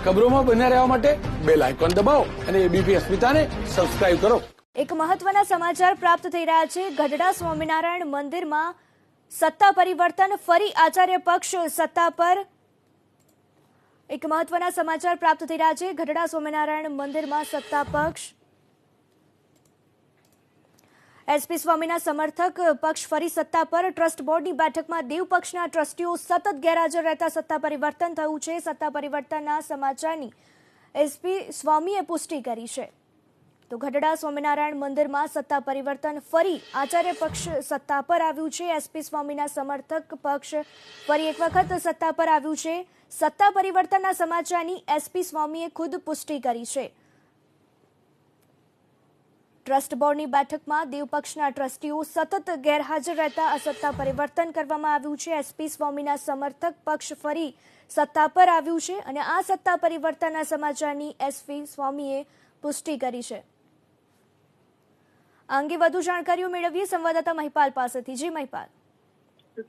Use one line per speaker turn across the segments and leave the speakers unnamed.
ખબરોમાં બન્યા રહેવા માટે બેલ આઇકોન દબાવો અને એબીપી અસ્મિતાને સબસ્ક્રાઇબ કરો।
એક મહત્વના સમાચાર પ્રાપ્ત થઈ રહ્યા છે। ગઢડા સ્વામિનારાયણ મંદિરમાં સત્તા પરિવર્તન, ફરી આચાર્ય પક્ષ સત્તા પર। એક મહત્વના સમાચાર પ્રાપ્ત થઈ રહ્યા છે। ગઢડા સ્વામિનારાયણ મંદિરમાં સત્તા પક્ષ એસપી સ્વામીના સમર્થક પક્ષ ફરી સત્તા પર। ટ્રસ્ટ બોર્ડની બેઠકમાં દેવ પક્ષના ટ્રસ્ટીઓ સતત ગેરહાજર રહેતા સત્તા પરિવર્તન થયું છે। સત્તા પરિવર્તનના સમાચારની એસપી સ્વામીએ પુષ્ટિ કરી છે। તો ગઢડા સ્વામિનારાયણ મંદિરમાં સત્તા પરિવર્તન, ફરી આચાર્ય પક્ષ સત્તા પર આવ્યું છે। એસપી સ્વામીના સમર્થક પક્ષ ફરી એક વખત સત્તા પર આવ્યું છે। સત્તા પરિવર્તનના સમાચારની એસપી સ્વામીએ ખુદ પુષ્ટિ કરી છે। ટ્રસ્ટ બોર્ડની બેઠકમાં દેવ પક્ષના ટ્રસ્ટીઓ સતત ગેરહાજર રહેતા આ સત્તા પરિવર્તન કરવામાં આવ્યું છે। એસપી સ્વામીના સમર્થક પક્ષ ફરી સત્તા પર આવ્યું છે અને આ સત્તા પરિવર્તનના સમાચારની એસપી સ્વામીએ પુષ્ટિ કરી છે। આ અંગે વધુ જાણકારીઓ મેળવીએ સંવાદદાતા મહિપાલ પાસેથી। જી મહિપાલ।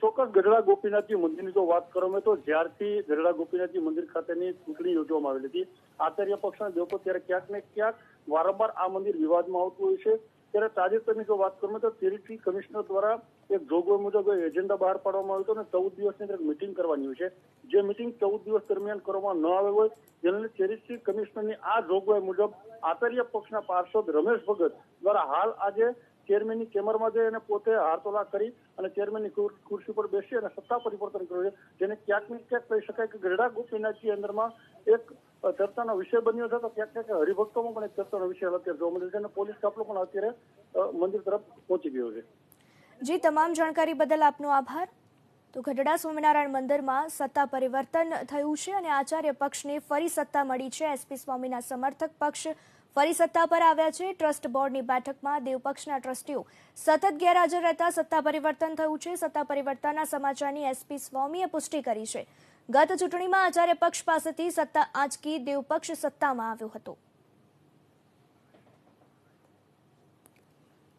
ચોક્કસ ગઢડા ગોપીનાથજી મંદિરની જો વાત કરવામાં તો જ્યારથી ગઢડા ગોપીનાથજી મંદિર ખાતેની ચૂંટણી યોજવામાં આવેલી હતી આચાર્ય પક્ષના દેવકો, ત્યારે ક્યાંક ને ક્યાંક વારંવાર આ મંદિર વિવાદમાં આવતું હોય છે। ત્યારે તાજેતરની જો વાત કરવામાં તો ટેરિટરી કમિશનર દ્વારા એક જોગવાઈ મુજબ એજન્ડા બહાર પાડવામાં આવ્યો હતો અને 14 દિવસની અંદર મિટિંગ કરવાની હોય છે। જે મિટિંગ 14 દિવસ દરમિયાન કરવામાં ન આવે હોય જેને ટેરિટરી કમિશનરની આ જોગવાઈ મુજબ આચાર્ય પક્ષના પાર્ષદ રમેશ ભગત દ્વારા હાલ આજે ચેરમેનની કેમરમાં જઈ અને પોતે હારતોલા કરી અને ચેરમેનની ખુરશી પર બેસી અને સત્તા પરિવર્તન કર્યું છે। જેને ક્યાંક ને ક્યાંક કહી શકાય કે ગઢડા ગોપીનાથજી અંદરમાં એક ચર્ચાનો વિષય બન્યો છે। તો ક્યાંક ક્યાંક હરિભક્તોમાં પણ એક ચર્ચાનો વિષય અત્યારે જોવા મળે છે અને પોલીસ કાફલો પણ અત્યારે મંદિર તરફ પહોંચી ગયો છે।
જી, તમામ જાણકારી બદલ આપનો આભાર। તો ગઢડા સ્વામિનારાયણ મંદિરમાં સત્તા પરિવર્તન થયું છે અને આચાર્ય પક્ષને ફરી સત્તા મળી છે। એસપી સ્વામીના સમર્થક પક્ષ ફરી સત્તા પર આવ્યા છે। ટ્રસ્ટ બોર્ડની બેઠકમાં દેવ પક્ષના ટ્રસ્ટીઓ સતત ગેરહાજર રહેતા સત્તા પરિવર્તન થયું છે। સત્તા પરિવર્તનના સમાચારની એસપી સ્વામીએ પુષ્ટિ કરી છે। ગત ચૂંટણીમાં આચાર્ય પક્ષ પાસેથી સત્તા આંચકી દેવ પક્ષ સત્તામાં આવ્યો હતો।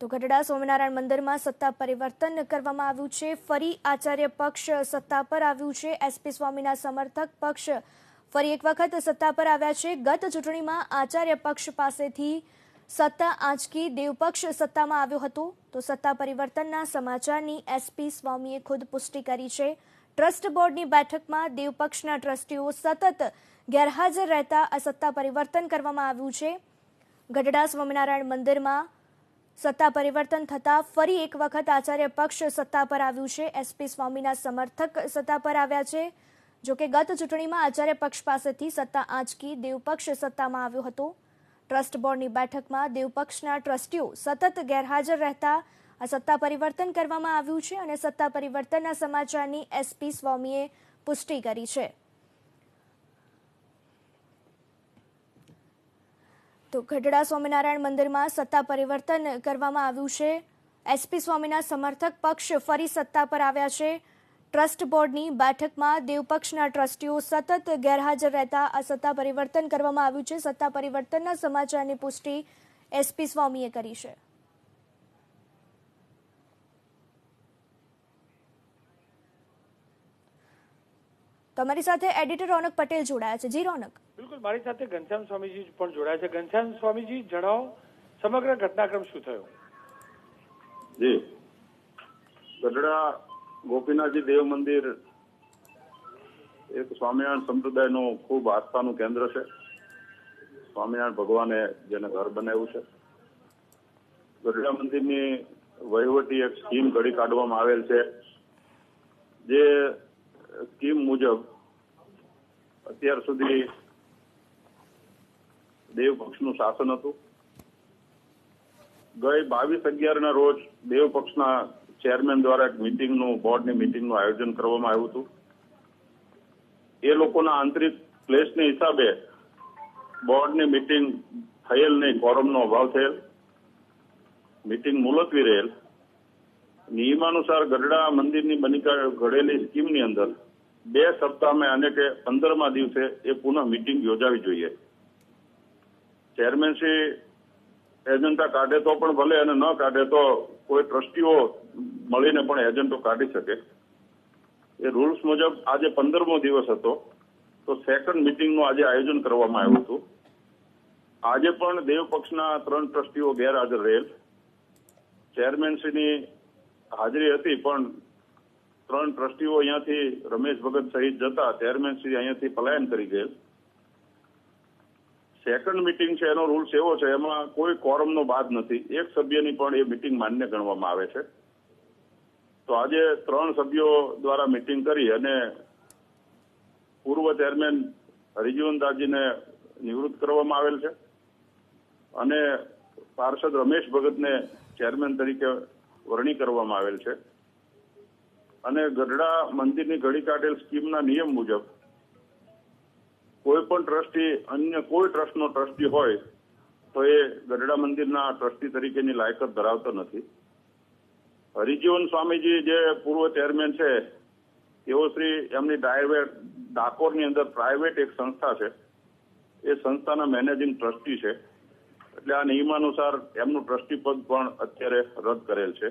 તો ગઢડા સ્વામિનારાયણ મંદિરમાં સત્તા પરિવર્તન કરવામાં આવ્યું છે। ફરી આચાર્ય પક્ષ સત્તા પર આવ્યું છે। એસપી સ્વામીના સમર્થક પક્ષ ફરી એક વખત સત્તા પર આવ્યા છે। ગત ચૂંટણીમાં આચાર્ય પક્ષ પાસેથી સત્તા આંચકી દેવ પક્ષ સત્તામાં આવ્યો હતો। તો સત્તા પરિવર્તનના સમાચારની એસપી સ્વામીએ ખુદ પુષ્ટિ કરી છે। ટ્રસ્ટ બોર્ડની બેઠકમાં દેવ પક્ષના ટ્રસ્ટીઓ સતત ગેરહાજર રહેતા આ સત્તા પરિવર્તન કરવામાં આવ્યું છે। ગઢડા સ્વામિનારાયણ મંદિરમાં સત્તા પરિવર્તન થતા ફરી એક વખત આચાર્ય પક્ષ સત્તા પર આવ્યું છે। એસપી સ્વામીના સમર્થક સત્તા પર આવ્યા છે। જોકે ગત ચૂંટણીમાં આચાર્ય પક્ષ પાસેથી સત્તા આંચકી દેવ પક્ષ સત્તામાં આવ્યો હતો। ટ્રસ્ટ બોર્ડની બેઠકમાં દેવ પક્ષના ટ્રસ્ટીઓ સતત ગેરહાજર રહેતા આ સત્તા પરિવર્તન કરવામાં આવ્યું છે અને સત્તા પરિવર્તનના સમાચારની એસપી સ્વામીએ પુષ્ટિ કરી છે। તો ગઢડા સ્વામિનારાયણ મંદિરમાં સત્તા પરિવર્તન કરવામાં આવ્યું છે। એસપી સ્વામીના સમર્થક પક્ષ ફરી સત્તા પર આવ્યા છે। ટ્રસ્ટ બોર્ડની બેઠકમાં દેવ પક્ષના ટ્રસ્ટીઓ સતત ગેરહાજર રહેતા આ સત્તા પરિવર્તન કરવામાં આવ્યું છે। સત્તા પરિવર્તનના સમાચારની પુષ્ટિ એસપી સ્વામીએ કરી છે। તમારી સાથે એડિટર રોનક પટેલ જોડાયા છે। જી રોનક।
બિલકુલ, મારી સાથે ઘનશ્યામ સ્વામીજી પણ જોડાયા છે। ઘનશ્યામ સ્વામીજી, જણાવો સમગ્ર ઘટનાક્રમ શું થયો?
જી, ગઢડા ગોપીનાથજી દેવ મંદિર એક સ્વામિનારાયણ સંપ્રદાયનું ખૂબ આસ્થાનું કેન્દ્ર છે। સ્વામિનારાયણ ભગવાને જેને ઘર બનાવ્યું છે। ગઢડા મંદિરની વહીવટી એક સ્કીમ ઘડી કાઢવામાં આવેલ છે। જે સ્કીમ મુજબ અત્યાર સુધી દેવ પક્ષનું શાસન હતું। ગઈ 22/11 રોજ દેવ પક્ષના ચેરમેન દ્વારા એક મિટિંગનું, બોર્ડની મિટિંગનું આયોજન કરવામાં આવ્યું હતું। એ લોકોના આંતરિક ક્લેશને હિસાબે બોર્ડની મિટિંગ થયેલ નહીં, કોરમનો અભાવ થયેલ, મિટિંગ મુલતવી રહેલ। નિયમાનુસાર ગઢડા મંદિરની બની ઘડેલી સ્કીમની અંદર 2 સપ્તાહમાં અને કે 15મા દિવસે એ પુનઃ મિટિંગ યોજાવી જોઈએ। ચેરમેનશ્રી એજન્ડા કાઢે તો પણ ભલે અને ન કાઢે તો કોઈ ટ્રસ્ટીઓ મળીને પણ એજન્ટો કાઢી શકે। એ રૂલ્સ મુજબ આજે 15મો દિવસ હતો। તો સેકન્ડ મિટિંગનું આજે આયોજન કરવામાં આવ્યું હતું. આજે પણ દેવ પક્ષના 3 ટ્રસ્ટીઓ ગેરહાજર રહેલ. ચેરમેનશ્રીની હાજરી હતી, પણ 3 ટ્રસ્ટીઓ અહીંયાથી રમેશ ભગત સહિત જતા ચેરમેનશ્રી અહીંયાથી પલાયન કરી ગયેલ. સેકન્ડ મિટિંગ છે એનો રૂલ્સ એવો છે, એમાં કોઈ કોરમનો બાદ નથી. એક સભ્યની પણ એ મિટિંગ માન્ય ગણવામાં આવે છે. તો આજે 3 સભ્યો દ્વારા મિટિંગ કરી અને પૂર્વ ચેરમેન હરિજીવનદાસજીને નિવૃત્ત કરવામાં આવેલ છે અને પાર્ષદ રમેશ ભગતને ચેરમેન તરીકે વરણી કરવામાં આવેલ છે. અને ગઢડા મંદિરની ઘડી કાઢેલ સ્કીમના નિયમ મુજબ કોઈ પણ ટ્રસ્ટી અન્ય કોઈ ટ્રસ્ટનો ટ્રસ્ટી હોય તો એ ગઢડા મંદિરના ટ્રસ્ટી તરીકેની લાયકાત ધરાવતો નથી. હરિજીવન સ્વામીજી જે પૂર્વ ચેરમેન છે તેઓ શ્રી એમની ડાકોરની અંદર પ્રાઇવેટ એક સંસ્થા છે, એ સંસ્થાના મેનેજિંગ ટ્રસ્ટી છે. એટલે આ નિયમાનુસાર એમનું ટ્રસ્ટી પદ પણ અત્યારે રદ કરેલ છે.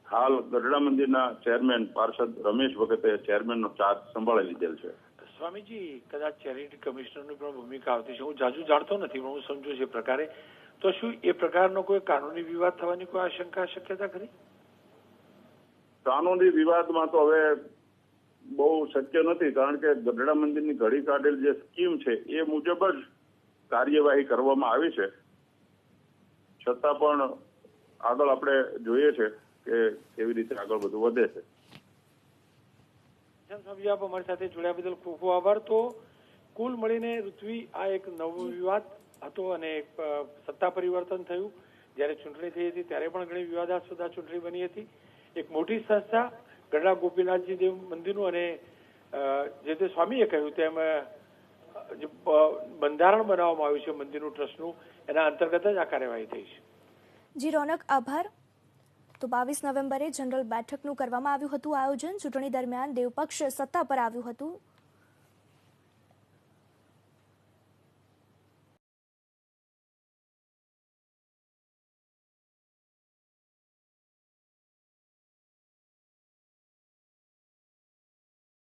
હાલ ગઢડા મંદિરના ચેરમેન પાર્ષદ રમેશ ભગતે ચેરમેનનો ચાર્જ સંભાળી લીધેલ છે.
સ્વામીજી, કદાચ ચેરિટી કમિશનરની પણ ભૂમિકા આવતી છે, હું જાજુ જાણતો નથી, પણ હું સમજુ છું એ પ્રકારે. તો શું એ પ્રકારનો કોઈ કાનૂની વિવાદ થવાની કોઈ આશંકા શક્યતા ખરી?
કાનૂની વિવાદમાં તો હવે બહુ શક્ય નથી, કારણ કે ગઢડા મંદિરની ઘડી કાઢેલ જે સ્કીમ છે એ મુજબ જ કાર્યવાહી કરવામાં આવી છે. છતાં પણ આગળ આપણે જોઈએ છે કે કેવી રીતે આગળ બધું વધે છે.
સ્વામીજી, આપ અમારી સાથે જોડ્યા બદલ ખૂબ ખૂબ આભાર. તો કુલ મળીને ઋત્વી આ એક નવો વિવાદ હતો અને એક સત્તા પરિવર્તન થયું. જ્યારે ચૂંટણી થઈ હતી ત્યારે પણ ઘણી વિવાદાસ્પદ ચૂંટણી બની હતી. એક મોટી સંસ્થા ગઢડા ગોપીનાથજી દેવ મંદિરનું અને જે તે સ્વામીએ કહ્યું તેમ જે બંધારણ બનાવવામાં આવ્યું છે મંદિરનું ટ્રસ્ટનું, એના અંતર્ગત જ આ કાર્યવાહી થઈ છે.
જી રોનક, આભાર. તો 22 નવેમ્બરે જનરલ બેઠકનું કરવામાં આવ્યું હતું આયોજન. ચૂંટણી દરમિયાન દેવપક્ષ સત્તા પર આવ્યું હતું.